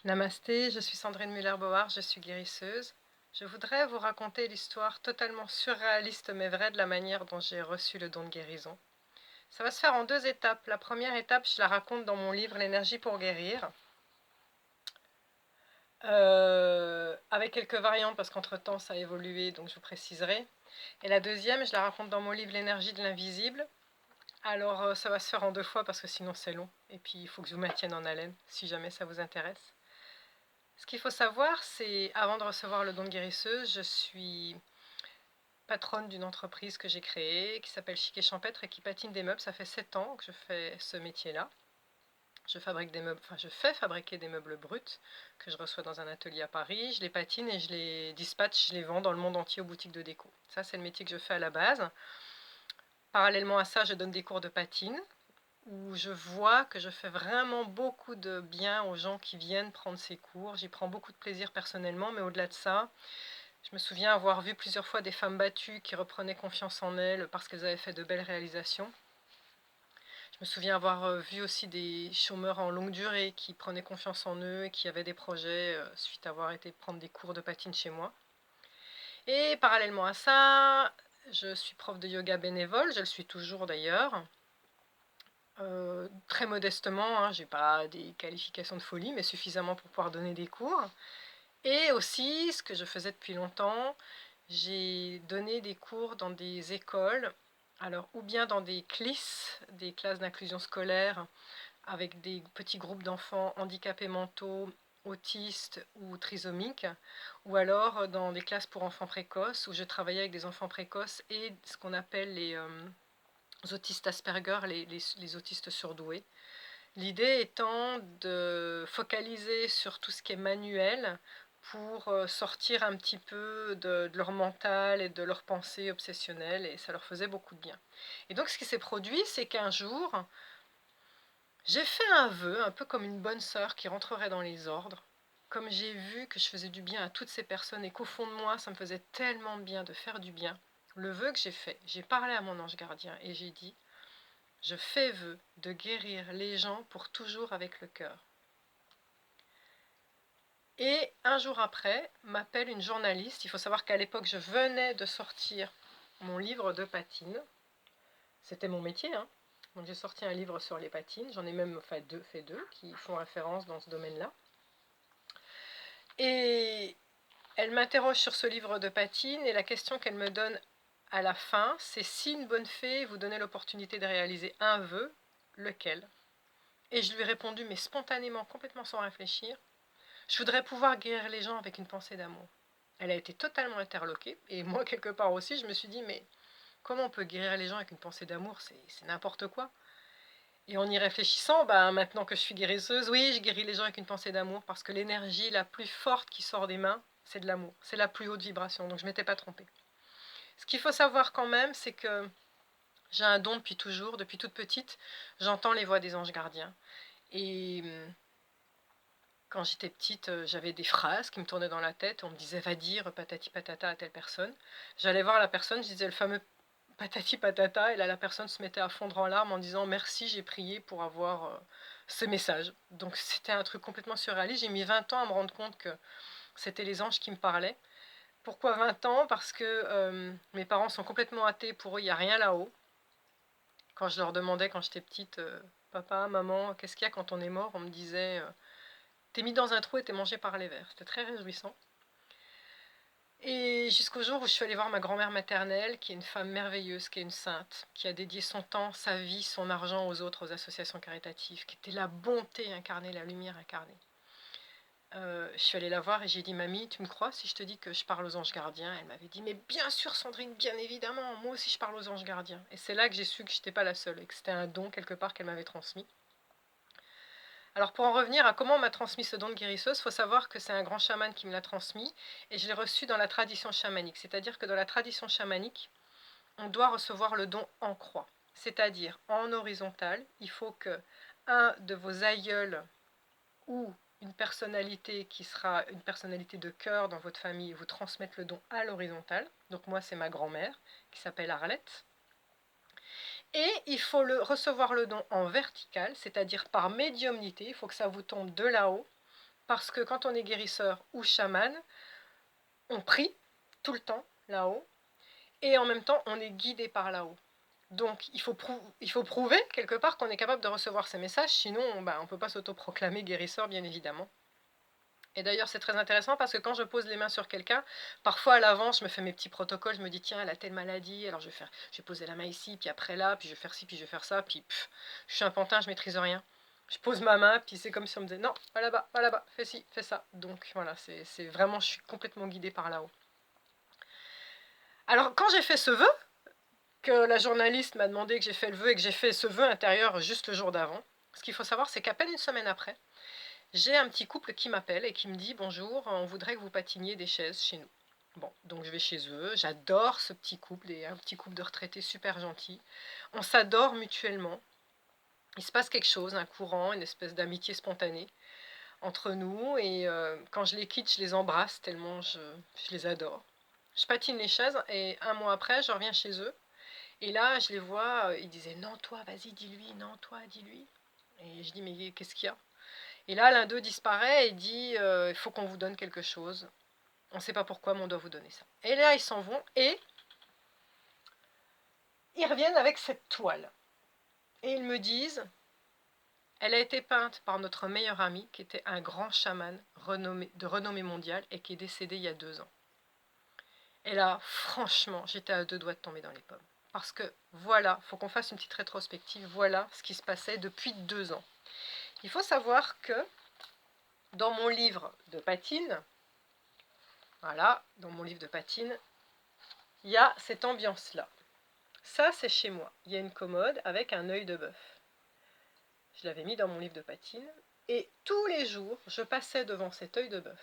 Namasté, je suis Sandrine Muller-Board, je suis guérisseuse. Je voudrais vous raconter l'histoire totalement surréaliste mais vraie de la manière dont j'ai reçu le don de guérison. Ça va se faire en deux étapes. La première étape, je la raconte dans mon livre L'énergie pour guérir, avec quelques variantes parce qu'entre-temps ça a évolué, donc je vous préciserai. Et la deuxième, je la raconte dans mon livre L'énergie de l'invisible. Alors ça va se faire en deux fois parce que sinon c'est long. Et puis il faut que je vous maintienne en haleine si jamais ça vous intéresse. Ce qu'il faut savoir, c'est, avant de recevoir le don de guérisseuse, je suis patronne d'une entreprise que j'ai créée, qui s'appelle Chic et Champêtre et qui patine des meubles. Ça fait 7 ans que je fais ce métier-là. Je fabrique des meubles, enfin je fais fabriquer des meubles bruts que je reçois dans un atelier à Paris. Je les patine et je les dispatche, je les vends dans le monde entier aux boutiques de déco. Ça, c'est le métier que je fais à la base. Parallèlement à ça, je donne des cours de patine où je vois que je fais vraiment beaucoup de bien aux gens qui viennent prendre ces cours. J'y prends beaucoup de plaisir personnellement, mais au-delà de ça, je me souviens avoir vu plusieurs fois des femmes battues qui reprenaient confiance en elles parce qu'elles avaient fait de belles réalisations. Je me souviens avoir vu aussi des chômeurs en longue durée qui prenaient confiance en eux et qui avaient des projets suite à avoir été prendre des cours de patine chez moi. Et parallèlement à ça, je suis prof de yoga bénévole, je le suis toujours d'ailleurs. Très modestement, hein, j'ai pas des qualifications de folie, mais suffisamment pour pouvoir donner des cours. Et aussi, ce que je faisais depuis longtemps, j'ai donné des cours dans des écoles, alors ou bien dans des CLIS, des classes d'inclusion scolaire, avec des petits groupes d'enfants handicapés mentaux, autistes ou trisomiques, ou alors dans des classes pour enfants précoces, où je travaillais avec des enfants précoces et ce qu'on appelle les autistes Asperger, les autistes surdoués. L'idée étant de focaliser sur tout ce qui est manuel pour sortir un petit peu de leur mental et de leur pensée obsessionnelle, et ça leur faisait beaucoup de bien. Et donc ce qui s'est produit, c'est qu'un jour, j'ai fait un vœu, un peu comme une bonne sœur qui rentrerait dans les ordres, comme j'ai vu que je faisais du bien à toutes ces personnes et qu'au fond de moi, ça me faisait tellement de bien de faire du bien. Le vœu que j'ai fait, j'ai parlé à mon ange gardien et j'ai dit: je fais vœu de guérir les gens pour toujours avec le cœur. Et un jour après, m'appelle une journaliste. Il faut savoir qu'à l'époque, je venais de sortir mon livre de patine. C'était mon métier, hein. Donc j'ai sorti un livre sur les patines. J'en ai même fait deux qui font référence dans ce domaine-là. Et elle m'interroge sur ce livre de patine et la question qu'elle me donne à la fin, c'est: si une bonne fée vous donnait l'opportunité de réaliser un vœu, lequel? Et je lui ai répondu, mais spontanément, complètement sans réfléchir: je voudrais pouvoir guérir les gens avec une pensée d'amour. Elle a été totalement interloquée, et moi, quelque part aussi, je me suis dit, mais comment on peut guérir les gens avec une pensée d'amour? C'est n'importe quoi. Et en y réfléchissant, maintenant que je suis guérisseuse, oui, je guéris les gens avec une pensée d'amour, parce que l'énergie la plus forte qui sort des mains, c'est de l'amour. C'est la plus haute vibration, donc je ne m'étais pas trompée. Ce qu'il faut savoir quand même, c'est que j'ai un don depuis toujours, depuis toute petite, j'entends les voix des anges gardiens. Et quand j'étais petite, j'avais des phrases qui me tournaient dans la tête. On me disait: va dire patati patata à telle personne. J'allais voir la personne, je disais le fameux patati patata, et là la personne se mettait à fondre en larmes en disant: merci, j'ai prié pour avoir ce message. Donc c'était un truc complètement surréaliste. J'ai mis 20 ans à me rendre compte que c'était les anges qui me parlaient. Pourquoi 20 ans? Parce que mes parents sont complètement athées, pour eux il n'y a rien là-haut. Quand je leur demandais quand j'étais petite, papa, maman, qu'est-ce qu'il y a quand on est mort, on me disait: t'es mis dans un trou et t'es mangé par les vers. C'était très réjouissant. Et jusqu'au jour où je suis allée voir ma grand-mère maternelle, qui est une femme merveilleuse, qui est une sainte, qui a dédié son temps, sa vie, son argent aux autres, aux associations caritatives, qui était la bonté incarnée, la lumière incarnée. Je suis allée la voir et j'ai dit: mamie, tu me crois si je te dis que je parle aux anges gardiens? Elle m'avait dit: mais bien sûr Sandrine, bien évidemment, moi aussi je parle aux anges gardiens. Et c'est là que j'ai su que je n'étais pas la seule et que c'était un don quelque part qu'elle m'avait transmis. Alors pour en revenir à comment on m'a transmis ce don de guérisseuse, il faut savoir que c'est un grand chaman qui me l'a transmis et je l'ai reçu dans la tradition chamanique. C'est-à-dire que dans la tradition chamanique, on doit recevoir le don en croix. C'est-à-dire en horizontal, il faut que un de vos aïeuls ou une personnalité qui sera une personnalité de cœur dans votre famille vous transmette le don à l'horizontale. Donc moi, c'est ma grand-mère qui s'appelle Arlette. Et il faut recevoir le don en vertical, c'est-à-dire par médiumnité. Il faut que ça vous tombe de là-haut, parce que quand on est guérisseur ou chaman, on prie tout le temps là-haut, et en même temps, on est guidé par là-haut. Donc, il faut prouver quelque part qu'on est capable de recevoir ces messages, sinon on ne peut pas s'autoproclamer guérisseur, bien évidemment. Et d'ailleurs, c'est très intéressant parce que quand je pose les mains sur quelqu'un, parfois à l'avance, je me fais mes petits protocoles, je me dis, tiens, elle a telle maladie, alors je vais poser la main ici, puis après là, puis je vais faire ci, puis je vais faire ça, puis je suis un pantin, je maîtrise rien. Je pose ma main, puis c'est comme si on me disait, non, va là-bas, fais ci, fais ça. Donc voilà, c'est vraiment, je suis complètement guidée par là-haut. Alors, quand j'ai fait ce vœu, que la journaliste m'a demandé que j'ai fait le vœu et que j'ai fait ce vœu intérieur juste le jour d'avant, ce qu'il faut savoir, c'est qu'à peine une semaine après, j'ai un petit couple qui m'appelle et qui me dit « Bonjour, on voudrait que vous patiniez des chaises chez nous ». Bon, donc je vais chez eux, j'adore ce petit couple, un petit couple de retraités super gentils. On s'adore mutuellement. Il se passe quelque chose, un courant, une espèce d'amitié spontanée entre nous. Et quand je les quitte, je les embrasse tellement je les adore. Je patine les chaises et un mois après, je reviens chez eux. Et là, je les vois, ils disaient « Non, toi, vas-y, dis-lui, non, toi, dis-lui ». Et je dis « Mais qu'est-ce qu'il y a ?» Et là, l'un d'eux disparaît et dit il faut qu'on vous donne quelque chose. On ne sait pas pourquoi, mais on doit vous donner ça. Et là, ils s'en vont et ils reviennent avec cette toile. Et ils me disent elle a été peinte par notre meilleur ami, qui était un grand chaman de renommée mondiale et qui est décédé il y a 2 ans. Et là, franchement, j'étais à 2 doigts de tomber dans les pommes. Parce que voilà, il faut qu'on fasse une petite rétrospective. Voilà ce qui se passait depuis 2 ans. Il faut savoir que dans mon livre de patine, voilà, dans mon livre de patine, il y a cette ambiance-là. Ça, c'est chez moi. Il y a une commode avec un œil de bœuf. Je l'avais mis dans mon livre de patine. Et tous les jours, je passais devant cet œil de bœuf.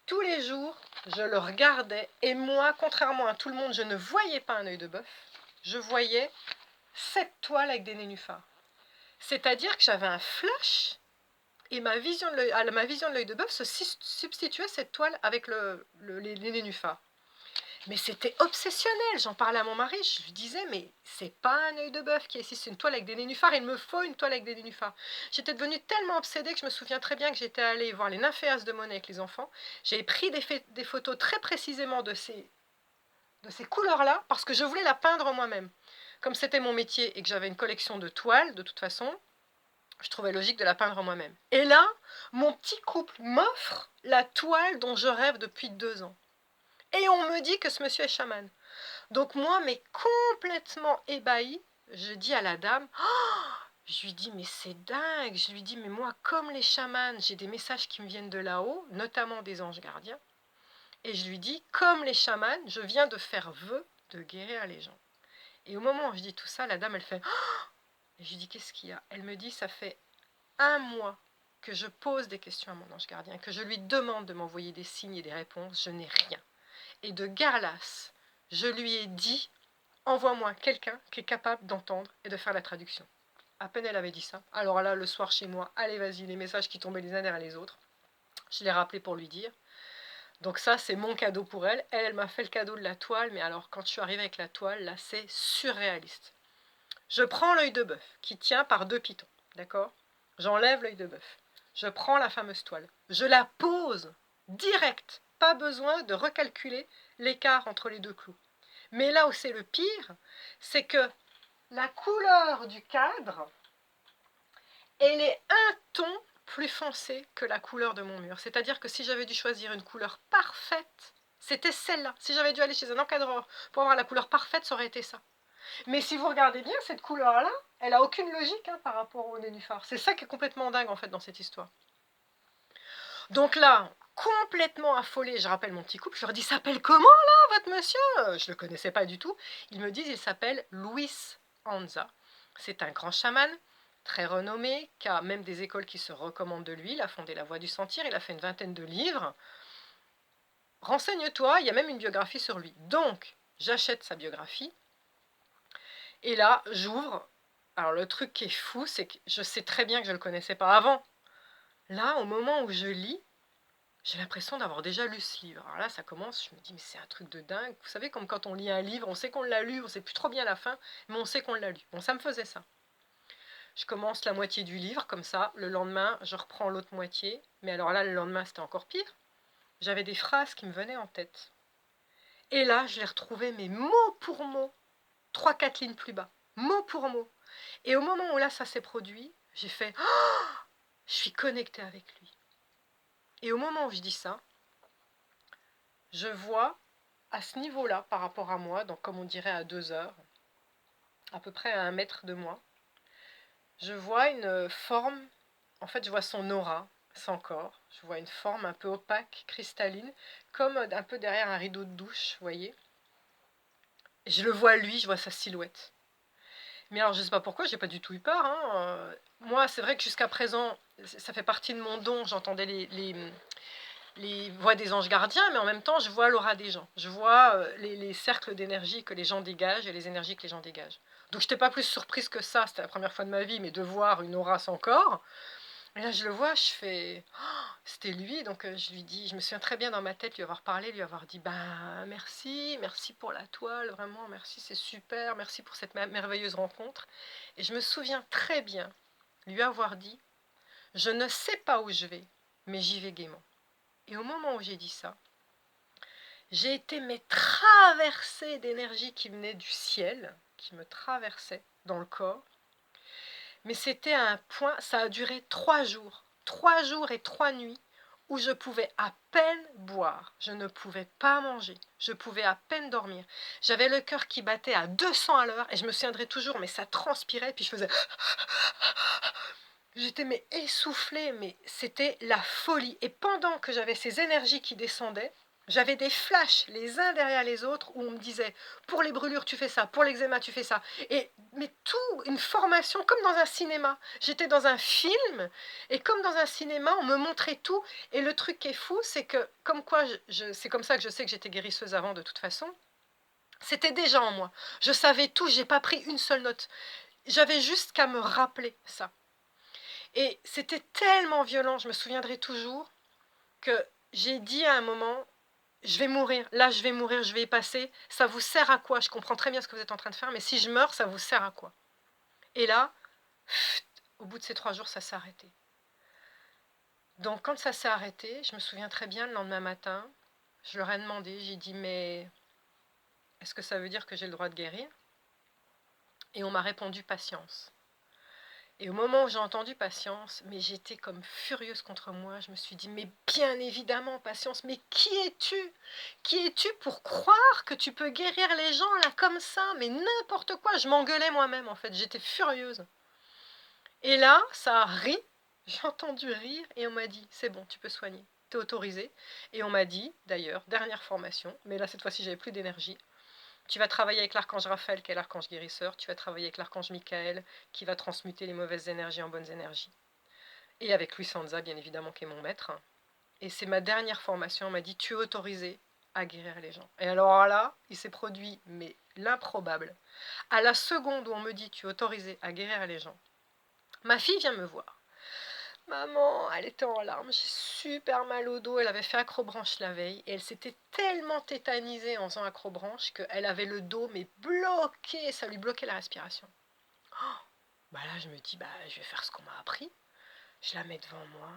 Tous les jours, je le regardais. Et moi, contrairement à tout le monde, je ne voyais pas un œil de bœuf. Je voyais cette toile avec des nénuphars. C'est-à-dire que j'avais un flash. Et à ma vision de l'œil de bœuf se substituait cette toile avec les nénuphars. Mais c'était obsessionnel, j'en parlais à mon mari, je lui disais, mais c'est pas un œil de bœuf qui est ici, c'est une toile avec des nénuphars, il me faut une toile avec des nénuphars. J'étais devenue tellement obsédée que je me souviens très bien que j'étais allée voir les nymphéas de Monet avec les enfants. J'avais pris des photos très précisément de ces couleurs-là, parce que je voulais la peindre moi-même. Comme c'était mon métier et que j'avais une collection de toiles, de toute façon, je trouvais logique de la peindre moi-même. Et là, mon petit couple m'offre la toile dont je rêve depuis 2 ans. Et on me dit que ce monsieur est chaman. Donc moi, mais complètement ébahie, je dis à la dame, oh, je lui dis, mais c'est dingue. Je lui dis, mais moi, comme les chamans, j'ai des messages qui me viennent de là-haut, notamment des anges gardiens. Et je lui dis, comme les chamans, je viens de faire vœu de guérir les gens. Et au moment où je dis tout ça, la dame, elle fait, oh. Et je lui dis, qu'est-ce qu'il y a? Elle me dit, ça fait 1 mois que je pose des questions à mon ange gardien, que je lui demande de m'envoyer des signes et des réponses, je n'ai rien. Et de Garlas, je lui ai dit, envoie-moi quelqu'un qui est capable d'entendre et de faire la traduction. À peine elle avait dit ça. Alors là, le soir chez moi, allez vas-y, les messages qui tombaient les uns derrière les autres. Je l'ai rappelé pour lui dire. Donc ça, c'est mon cadeau pour elle. Elle m'a fait le cadeau de la toile, mais alors quand je suis arrivée avec la toile, là, c'est surréaliste. Je prends l'œil de bœuf, qui tient par 2 pitons, d'accord? J'enlève l'œil de bœuf. Je prends la fameuse toile. Je la pose direct. Pas besoin de recalculer l'écart entre les 2 clous. Mais là où c'est le pire, c'est que la couleur du cadre, elle est un ton plus foncé que la couleur de mon mur. C'est-à-dire que si j'avais dû choisir une couleur parfaite, c'était celle-là. Si j'avais dû aller chez un encadreur pour avoir la couleur parfaite, ça aurait été ça. Mais si vous regardez bien, cette couleur-là, elle n'a aucune logique par rapport au nénuphar. C'est ça qui est complètement dingue en fait dans cette histoire. Donc là, complètement affolée, je rappelle mon petit couple, je leur dis, s'appelle comment là, votre monsieur? Je ne le connaissais pas du tout. Ils me disent, il s'appelle Luis Anza. C'est un grand chaman, très renommé, qui a même des écoles qui se recommandent de lui. Il a fondé la Voie du Sentir, il a fait une 20aine de livres. Renseigne-toi, il y a même une biographie sur lui. Donc, j'achète sa biographie. Et là, j'ouvre. Alors, le truc qui est fou, c'est que je sais très bien que je ne le connaissais pas avant. Là, au moment où je lis, j'ai l'impression d'avoir déjà lu ce livre. Alors là, ça commence, je me dis, mais c'est un truc de dingue. Vous savez, comme quand on lit un livre, on sait qu'on l'a lu, on ne sait plus trop bien la fin, mais on sait qu'on l'a lu. Bon, ça me faisait ça. Je commence la moitié du livre, comme ça. Le lendemain, je reprends l'autre moitié. Mais alors là, le lendemain, c'était encore pire. J'avais des phrases qui me venaient en tête. Et là, je les retrouvais, mais mot pour mot, 3-4 lignes plus bas. Mot pour mot. Et au moment où là, ça s'est produit, j'ai fait oh, je suis connectée avec lui. Et au moment où je dis ça, je vois à ce niveau-là, par rapport à moi, donc comme on dirait à 2 heures, à peu près à 1 mètre de moi, je vois une forme, en fait je vois son aura, son corps, je vois une forme un peu opaque, cristalline, comme un peu derrière un rideau de douche, vous voyez. Et je le vois lui, je vois sa silhouette. Mais alors je sais pas pourquoi, j'ai pas du tout eu peur. Moi c'est vrai que jusqu'à présent, ça fait partie de mon don, j'entendais les voix des anges gardiens, mais en même temps je vois l'aura des gens. Je vois les cercles d'énergie que les gens dégagent et les énergies que les gens dégagent. Donc je n'étais pas plus surprise que ça, c'était la première fois de ma vie, mais de voir une aura sans corps. Et là je le vois, je fais oh, c'était lui, donc je lui dis, je me souviens très bien dans ma tête lui avoir parlé, lui avoir dit ben merci, merci pour la toile, vraiment merci, c'est super, merci pour cette merveilleuse rencontre. Et je me souviens très bien lui avoir dit, je ne sais pas où je vais, mais j'y vais gaiement. Et au moment où j'ai dit ça, j'ai été mais traversée d'énergie qui venait du ciel, qui me traversait dans le corps. Mais c'était à un point, ça a duré 3 jours. 3 jours et 3 nuits où je pouvais à peine boire. Je ne pouvais pas manger. Je pouvais à peine dormir. J'avais le cœur qui battait à 200 à l'heure et je me souviendrai toujours, mais ça transpirait, puis je faisais... J'étais mais essoufflée, mais c'était la folie. Et pendant que j'avais ces énergies qui descendaient, j'avais des flashs les uns derrière les autres où on me disait pour les brûlures tu fais ça, pour l'eczéma tu fais ça. Et mais tout une formation comme dans un cinéma. J'étais dans un film et comme dans un cinéma on me montrait tout. Et le truc qui est fou c'est que comme quoi c'est comme ça que je sais que j'étais guérisseuse avant de toute façon. C'était déjà en moi. Je savais tout, j'ai pas pris une seule note. J'avais juste qu'à me rappeler ça. Et c'était tellement violent, je me souviendrai toujours, que j'ai dit à un moment, je vais mourir, là je vais mourir, je vais y passer, ça vous sert à quoi? Je comprends très bien ce que vous êtes en train de faire, mais si je meurs, ça vous sert à quoi? Et là, au bout de ces 3 jours, ça s'est arrêté. Donc quand ça s'est arrêté, je me souviens très bien, le lendemain matin, je leur ai demandé, j'ai dit, mais est-ce que ça veut dire que j'ai le droit de guérir? Et on m'a répondu, patience. Et au moment où j'ai entendu patience, mais j'étais comme furieuse contre moi. Je me suis dit, mais bien évidemment, patience, mais qui es-tu? Qui es-tu pour croire que tu peux guérir les gens là comme ça? Mais n'importe quoi, je m'engueulais moi-même en fait, j'étais furieuse. Et là, ça a ri, j'ai entendu rire et on m'a dit, c'est bon, tu peux soigner, t'es autorisé. Et on m'a dit, d'ailleurs, dernière formation, mais là cette fois-ci j'avais plus d'énergie, tu vas travailler avec l'archange Raphaël, qui est l'archange guérisseur. Tu vas travailler avec l'archange Michael, qui va transmuter les mauvaises énergies en bonnes énergies. Et avec Louis Sanza, bien évidemment, qui est mon maître. Et c'est ma dernière formation. On m'a dit, tu es autorisé à guérir les gens. Et alors là, il s'est produit, mais l'improbable. À la seconde où on me dit, tu es autorisé à guérir les gens, ma fille vient me voir. Maman, elle était en larmes, j'ai super mal au dos, elle avait fait acrobranche la veille et elle s'était tellement tétanisée en faisant acrobranche qu'elle avait le dos mais bloqué, ça lui bloquait la respiration. Oh, bah là je me dis, bah je vais faire ce qu'on m'a appris, je la mets devant moi,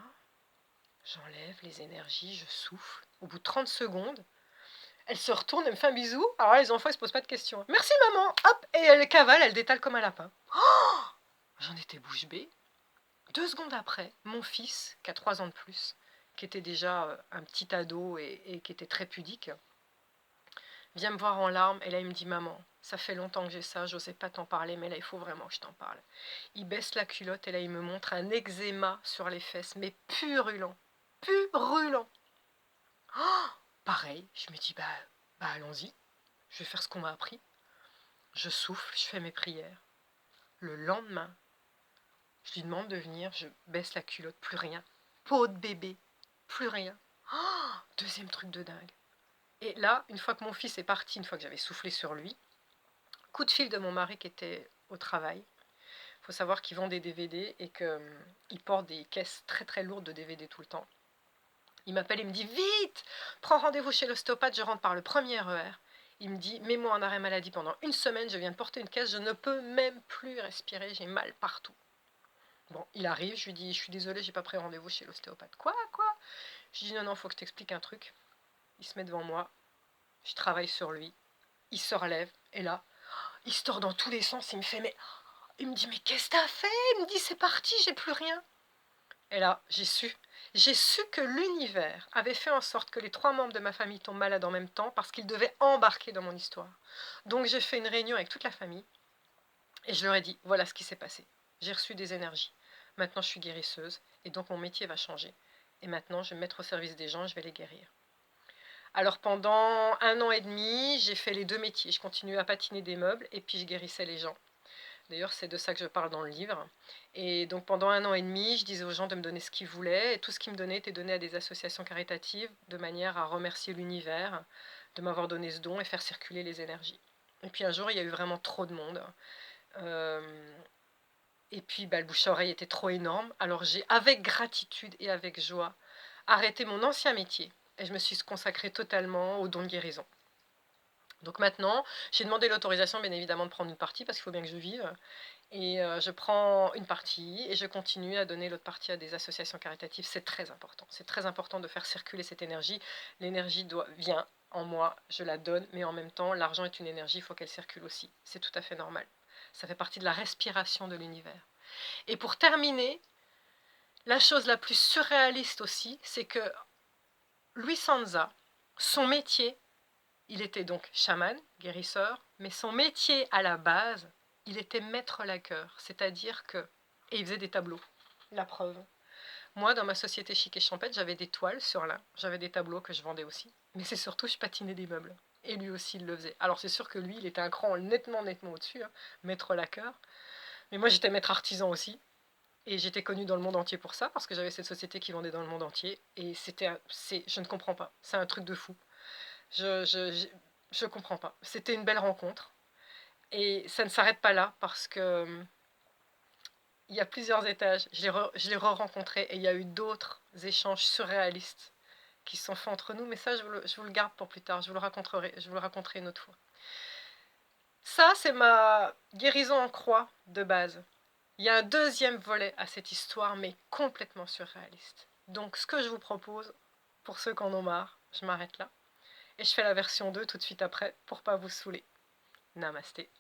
j'enlève les énergies, je souffle, au bout de 30 secondes, elle se retourne, elle me fait un bisou, alors là, les enfants ils se posent pas de questions. Merci maman, hop, et elle cavale, elle détale comme un lapin. Oh, j'en étais bouche bée. 2 secondes après, mon fils, qui a 3 ans de plus, qui était déjà un petit ado et qui était très pudique, vient me voir en larmes et là il me dit maman, ça fait longtemps que j'ai ça, j'osais pas t'en parler, mais là il faut vraiment que je t'en parle. Il baisse la culotte et là il me montre un eczéma sur les fesses, mais purulent, purulent. Oh, pareil, je me dis bah allons-y, je vais faire ce qu'on m'a appris. Je souffle, je fais mes prières. Le lendemain, je lui demande de venir, je baisse la culotte, plus rien. Peau de bébé, plus rien. Oh, deuxième truc de dingue. Et là, une fois que mon fils est parti, une fois que j'avais soufflé sur lui, coup de fil de mon mari qui était au travail. Il faut savoir qu'il vend des DVD et qu'il porte des caisses très très lourdes de DVD tout le temps. Il m'appelle et me dit, vite, prends rendez-vous chez l'ostéopathe, je rentre par le premier RER. Il me dit, mets-moi en arrêt maladie pendant 1 semaine, je viens de porter une caisse, je ne peux même plus respirer, j'ai mal partout. Bon, il arrive, je lui dis, je suis désolée, j'ai pas pris rendez-vous chez l'ostéopathe. Quoi? Je dis, non, non, faut que je t'explique un truc. Il se met devant moi, je travaille sur lui, il se relève, et là, il se tord dans tous les sens, il me fait, mais... Il me dit, mais qu'est-ce que t'as fait? Il me dit, c'est parti, j'ai plus rien. Et là, j'ai su. J'ai su que l'univers avait fait en sorte que les 3 membres de ma famille tombent malades en même temps parce qu'ils devaient embarquer dans mon histoire. Donc j'ai fait une réunion avec toute la famille et je leur ai dit, voilà ce qui s'est passé. J'ai reçu des énergies. Maintenant, je suis guérisseuse et donc mon métier va changer. Et maintenant, je vais me mettre au service des gens, je vais les guérir. Alors pendant 1 an et demi, j'ai fait les 2 métiers. Je continuais à patiner des meubles et puis je guérissais les gens. D'ailleurs, c'est de ça que je parle dans le livre. Et donc pendant 1 an et demi, je disais aux gens de me donner ce qu'ils voulaient. Et tout ce qu'ils me donnaient était donné à des associations caritatives de manière à remercier l'univers de m'avoir donné ce don et faire circuler les énergies. Et puis un jour, il y a eu vraiment trop de monde. Euh, et puis le bouche-à-oreille était trop énorme. Alors j'ai, avec gratitude et avec joie, arrêté mon ancien métier. Et je me suis consacrée totalement au don de guérison. Donc maintenant, j'ai demandé l'autorisation, bien évidemment, de prendre une partie parce qu'il faut bien que je vive. Et je prends une partie et je continue à donner l'autre partie à des associations caritatives. C'est très important. C'est très important de faire circuler cette énergie. L'énergie vient en moi, je la donne, mais en même temps, l'argent est une énergie, il faut qu'elle circule aussi. C'est tout à fait normal. Ça fait partie de la respiration de l'univers. Et pour terminer, la chose la plus surréaliste aussi, c'est que Louis Sanza, son métier, il était donc chaman, guérisseur, mais son métier à la base, il était maître laqueur, c'est-à-dire que... Et il faisait des tableaux, la preuve. Moi, dans ma société chic et champêtre, j'avais des toiles sur là, j'avais des tableaux que je vendais aussi. Mais c'est surtout, je patinais des meubles. Et lui aussi, il le faisait. Alors c'est sûr que lui, il était un cran nettement au-dessus, hein, maître laqueur. Mais moi, j'étais maître artisan aussi. Et j'étais connue dans le monde entier pour ça, parce que j'avais cette société qui vendait dans le monde entier. Et je ne comprends pas, c'est un truc de fou. Je comprends pas. C'était une belle rencontre. Et ça ne s'arrête pas là parce que il y a plusieurs étages. Je l'ai re-rencontré et il y a eu d'autres échanges surréalistes qui se sont faits entre nous. Mais ça, je vous le garde pour plus tard. Je vous le raconterai une autre fois. Ça, c'est ma guérison en croix de base. Il y a un deuxième volet à cette histoire, mais complètement surréaliste. Donc, ce que je vous propose, pour ceux qui en ont marre, je m'arrête là. Et je fais la version 2 tout de suite après pour pas vous saouler. Namasté.